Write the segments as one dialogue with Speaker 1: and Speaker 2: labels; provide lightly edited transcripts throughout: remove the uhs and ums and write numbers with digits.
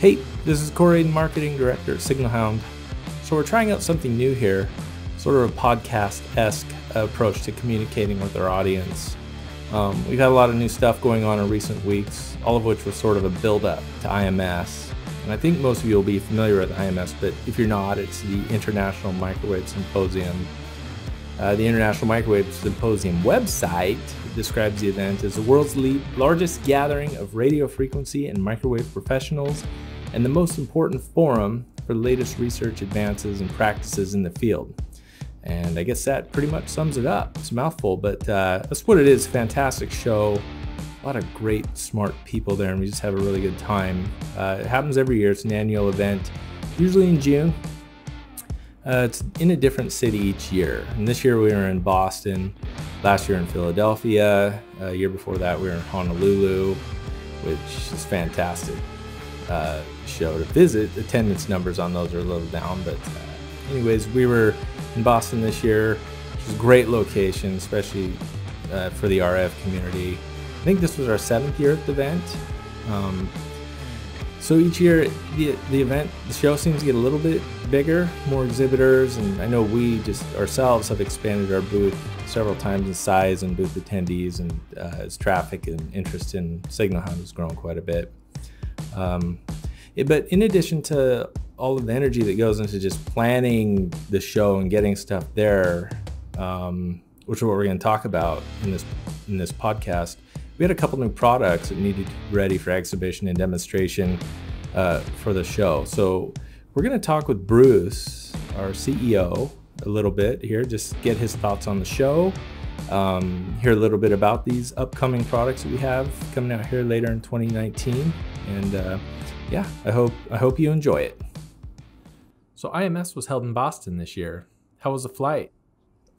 Speaker 1: Hey, this is Corey, Marketing Director at Signal Hound. So we're trying out something new here, sort of a podcast-esque approach to communicating with our audience. We've had a lot of new stuff going on in recent weeks, all of which was sort of a build-up to IMS. And I think most of you will be familiar with IMS, but if you're not, it's the International Microwave Symposium. The International Microwave Symposium website describes the event as the world's largest gathering of radio frequency and microwave professionals and the most important forum for the latest research advances and practices in the field. And I guess that pretty much sums it up. It's a mouthful, but that's what it is. Fantastic show. A lot of great, smart people there, and we just have a really good time. It happens every year. It's an annual event, usually in June. It's in a different city each year. And this year we were in Boston, last year in Philadelphia, a year before that we were in Honolulu, which is fantastic show to visit. Attendance numbers on those are a little down, but anyways, we were in Boston this year, which is a great location, especially for the RF community. I think this was our 7th year at the event. So each year, the show seems to get a little bit bigger, more exhibitors, and I know we just ourselves have expanded our booth several times in size and booth attendees, and as traffic and interest in Signal Hound has grown quite a bit. But in addition to all of the energy that goes into just planning the show and getting stuff there, which is what we're going to talk about in this podcast, we had a couple new products that needed to be ready for exhibition and demonstration for the show. So we're going to talk with Bruce, our CEO, a little bit here, just get his thoughts on the show, hear a little bit about these upcoming products that we have coming out here later in 2019. And yeah, I hope you enjoy it. So IMS was held in Boston this year. How was the flight?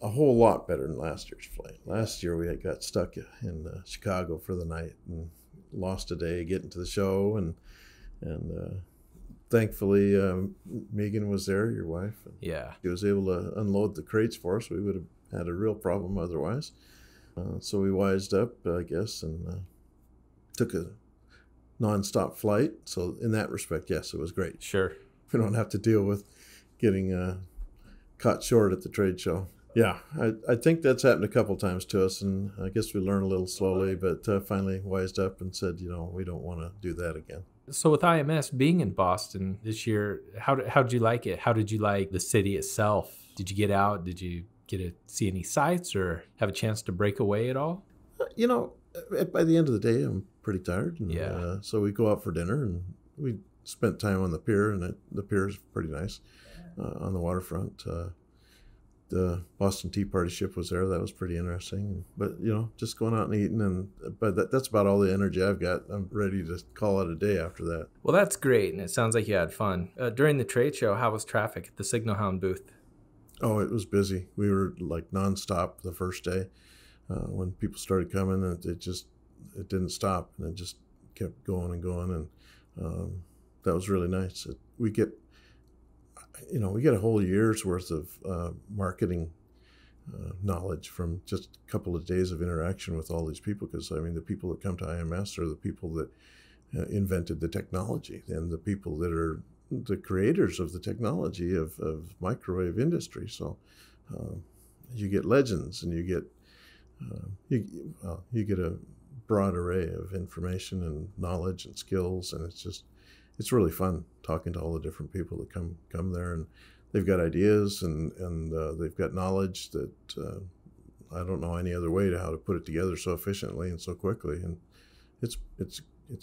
Speaker 2: A whole lot better than last year's flight. Last year we got stuck in Chicago for the night and lost a day getting to the show, and thankfully Megan was there, your wife. And
Speaker 1: yeah,
Speaker 2: she was able to unload the crates for us. We would have had a real problem otherwise. So we wised up, I guess, and took a non-stop flight. So in that respect, yes, it was great.
Speaker 1: Sure.
Speaker 2: We don't have to deal with getting caught short at the trade show. Yeah, I think that's happened a couple times to us, and I guess we learned a little slowly, but finally wised up and said, we don't want to do that again.
Speaker 1: So with IMS being in Boston this year, how did you like it? How did you like the city itself? Did you get out? Did you get to see any sights or have a chance to break away at all?
Speaker 2: By the end of the day, I'm pretty tired. And,
Speaker 1: yeah.
Speaker 2: So we go out for dinner, and we spent time on the pier, and the pier is pretty nice on the waterfront. The Boston Tea Party ship was there. That was pretty interesting. But, just going out and eating. But that's about all the energy I've got. I'm ready to call it a day after that.
Speaker 1: Well, that's great. And it sounds like you had fun. During the trade show, how was traffic at the Signal Hound booth?
Speaker 2: Oh, it was busy. We were like nonstop the first day. When people started coming, it didn't stop. And it just kept going and going. And that was really nice. We get a whole year's worth of marketing knowledge from just a couple of days of interaction with all these people. Because, the people that come to IMS are the people that invented the technology and the people that are the creators of the technology of microwave industry. So you get legends, and you get a broad array of information and knowledge and skills, and it's really fun talking to all the different people that come there, and they've got ideas and they've got knowledge that I don't know any other way to how to put it together so efficiently and so quickly, and it's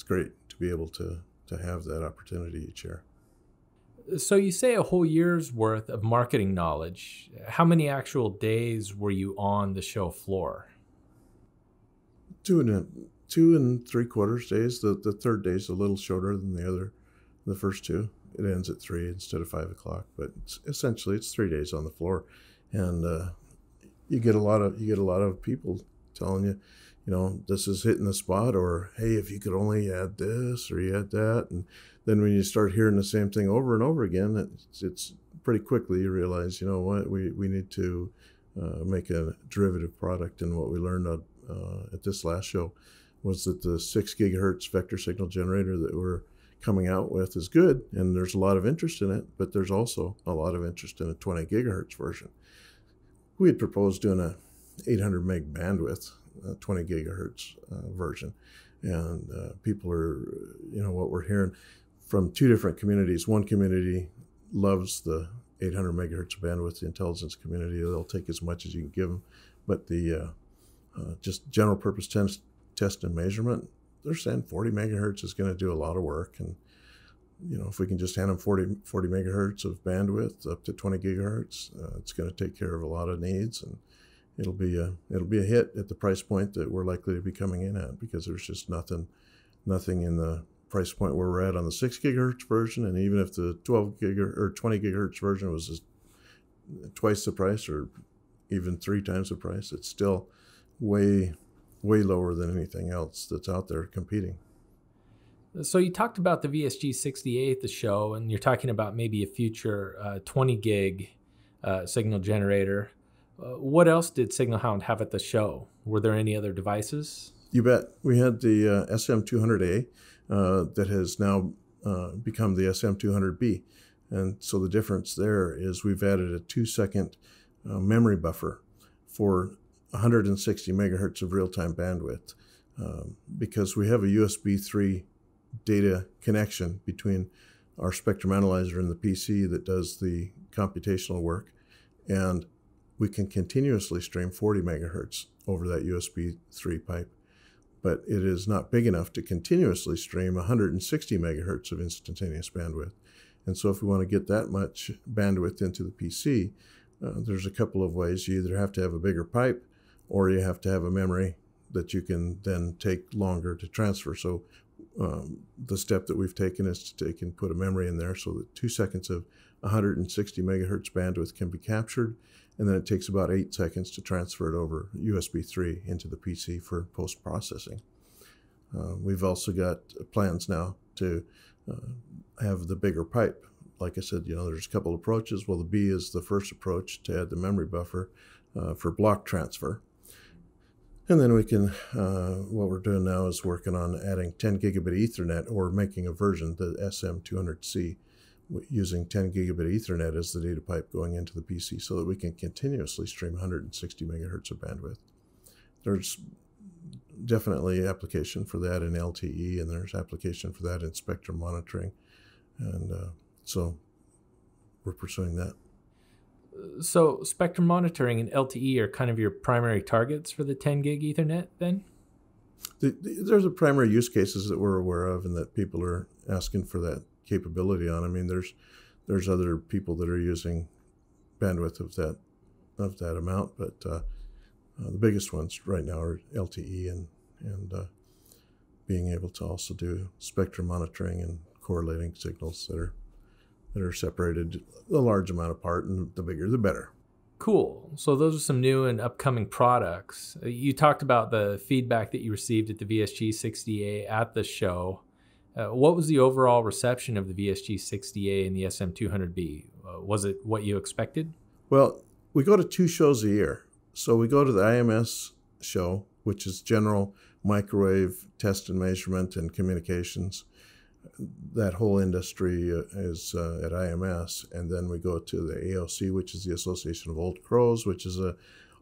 Speaker 2: great to be able to have that opportunity each year.
Speaker 1: So you say a whole year's worth of marketing knowledge. How many actual days were you on the show floor?
Speaker 2: 2 3/4 days. The third day is a little shorter than the first two. It ends at 3 instead of 5 o'clock, but essentially it's 3 days on the floor, and you get a lot of people telling you, this is hitting the spot, or hey, if you could only add this or you add that, and then when you start hearing the same thing over and over again, it's pretty quickly you realize, we need to make a derivative product. And what we learned at this last show was that the 6 gigahertz vector signal generator that we're coming out with is good, and there's a lot of interest in it, but there's also a lot of interest in a 20 gigahertz version. We had proposed doing a 800 meg bandwidth, 20 gigahertz version, and people are, what we're hearing from two different communities. One community loves the 800 megahertz bandwidth, the intelligence community. They'll take as much as you can give them, but the just general purpose test and measurement, they're saying 40 megahertz is going to do a lot of work. And, if we can just hand them 40 megahertz of bandwidth up to 20 gigahertz, it's going to take care of a lot of needs. And it'll be a hit at the price point that we're likely to be coming in at, because there's just nothing in the price point where we're at on the 6 gigahertz version. And even if the 12 gigahertz or 20 gigahertz version was just twice the price or even 3 times the price, it's still way lower than anything else that's out there competing.
Speaker 1: So you talked about the VSG68 at the show, and you're talking about maybe a future 20 gig signal generator. What else did Signal Hound have at the show? Were there any other devices?
Speaker 2: You bet. We had the SM200A that has now become the SM200B. And so the difference there is we've added a 2-second memory buffer for 160 megahertz of real-time bandwidth, because we have a USB 3 data connection between our spectrum analyzer and the PC that does the computational work, and we can continuously stream 40 megahertz over that USB 3 pipe, but it is not big enough to continuously stream 160 megahertz of instantaneous bandwidth. And so if we want to get that much bandwidth into the PC, there's a couple of ways. You either have to have a bigger pipe, or you have to have a memory that you can then take longer to transfer. So the step that we've taken is to take and put a memory in there so that 2 seconds of 160 megahertz bandwidth can be captured, and then it takes about 8 seconds to transfer it over USB 3 into the PC for post-processing. We've also got plans now to have the bigger pipe. Like I said, there's a couple approaches. Well, the B is the first approach, to add the memory buffer for block transfer. And then we can, what we're doing now is working on adding 10 gigabit Ethernet, or making a version, the SM200C, using 10 gigabit Ethernet as the data pipe going into the PC, so that we can continuously stream 160 megahertz of bandwidth. There's definitely application for that in LTE, and there's application for that in spectrum monitoring. And so we're pursuing that.
Speaker 1: So spectrum monitoring and LTE are kind of your primary targets for the 10 gig Ethernet then?
Speaker 2: There's a primary use cases that we're aware of and that people are asking for that capability on. I mean, there's other people that are using bandwidth of that amount, but the biggest ones right now are LTE and being able to also do spectrum monitoring and correlating signals that are separated a large amount apart, and the bigger the better.
Speaker 1: Cool. So those are some new and upcoming products. You talked about the feedback that you received at the VSG68 at the show. What was the overall reception of the VSG68 and the SM200B? Was it what you expected?
Speaker 2: Well, we go to 2 shows a year. So we go to the IMS show, which is General Microwave Test and Measurement and Communications. That whole industry is at IMS. And then we go to the AOC, which is the Association of Old Crows, which is a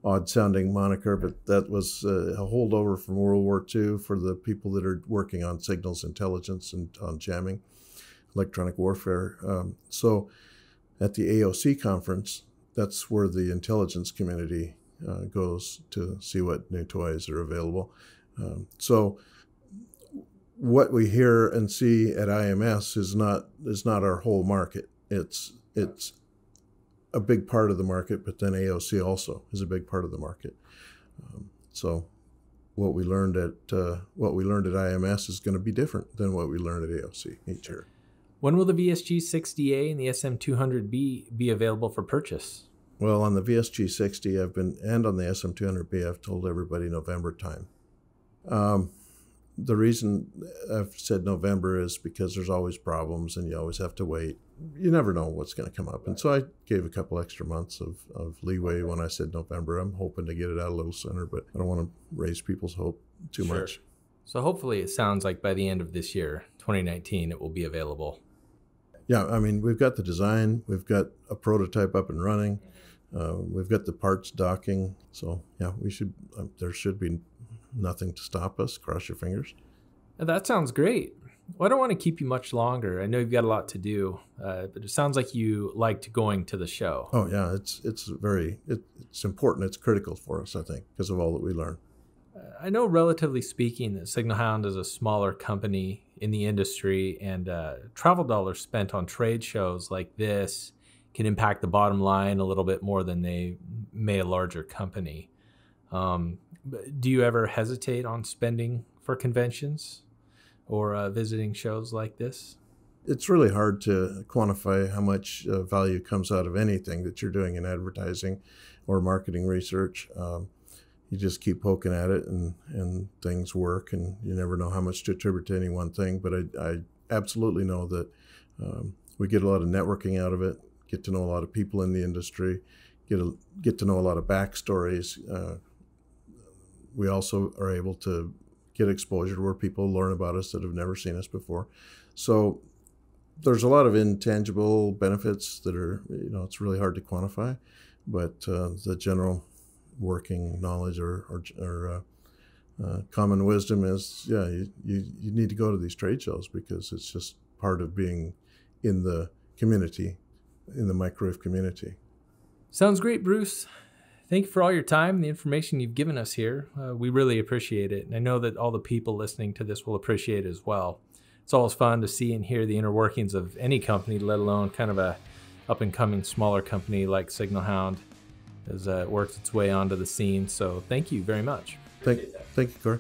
Speaker 2: odd-sounding moniker, but that was a holdover from World War II for the people that are working on signals intelligence and on jamming, electronic warfare. So at the AOC conference, that's where the intelligence community goes to see what new toys are available. So what we hear and see at IMS is not our whole market. It's a big part of the market, but then AOC also is a big part of the market. So what we learned at IMS is going to be different than what we learned at AOC each year.
Speaker 1: When will the VSG60A and the SM200B be available for purchase?
Speaker 2: Well, on the VSG60 and on the SM200B, I've told everybody November time. The reason I've said November is because there's always problems and you always have to wait. You never know what's going to come up. And so I gave a couple extra months of leeway when I said November. I'm hoping to get it out a little sooner, but I don't want to raise people's hope too much.
Speaker 1: So hopefully it sounds like by the end of this year, 2019, it will be available.
Speaker 2: Yeah, I mean, we've got the design, we've got a prototype up and running, we've got the parts docking. So yeah, there should be nothing to stop us. Cross your fingers.
Speaker 1: That sounds great. Well, I don't want to keep you much longer. I know you've got a lot to do, but it sounds like you liked going to the show.
Speaker 2: Oh yeah, it's important. It's critical for us, I think, because of all that we learn.
Speaker 1: I know, relatively speaking, that Signal Hound is a smaller company in the industry, and travel dollars spent on trade shows like this can impact the bottom line a little bit more than they may a larger company. Do you ever hesitate on spending for conventions or visiting shows like this?
Speaker 2: It's really hard to quantify how much value comes out of anything that you're doing in advertising or marketing research. You just keep poking at it, and things work, and you never know how much to attribute to any one thing. But I absolutely know that we get a lot of networking out of it, get to know a lot of people in the industry, get to know a lot of backstories. We also are able to get exposure to where people learn about us that have never seen us before. So there's a lot of intangible benefits that are, it's really hard to quantify, but the general working knowledge or common wisdom is, you need to go to these trade shows because it's just part of being in the community, in the microwave community.
Speaker 1: Sounds great, Bruce. Thank you for all your time and the information you've given us here. We really appreciate it. And I know that all the people listening to this will appreciate it as well. It's always fun to see and hear the inner workings of any company, let alone kind of a up-and-coming smaller company like Signal Hound as it works its way onto the scene. So thank you very much.
Speaker 2: Thank you, Corey.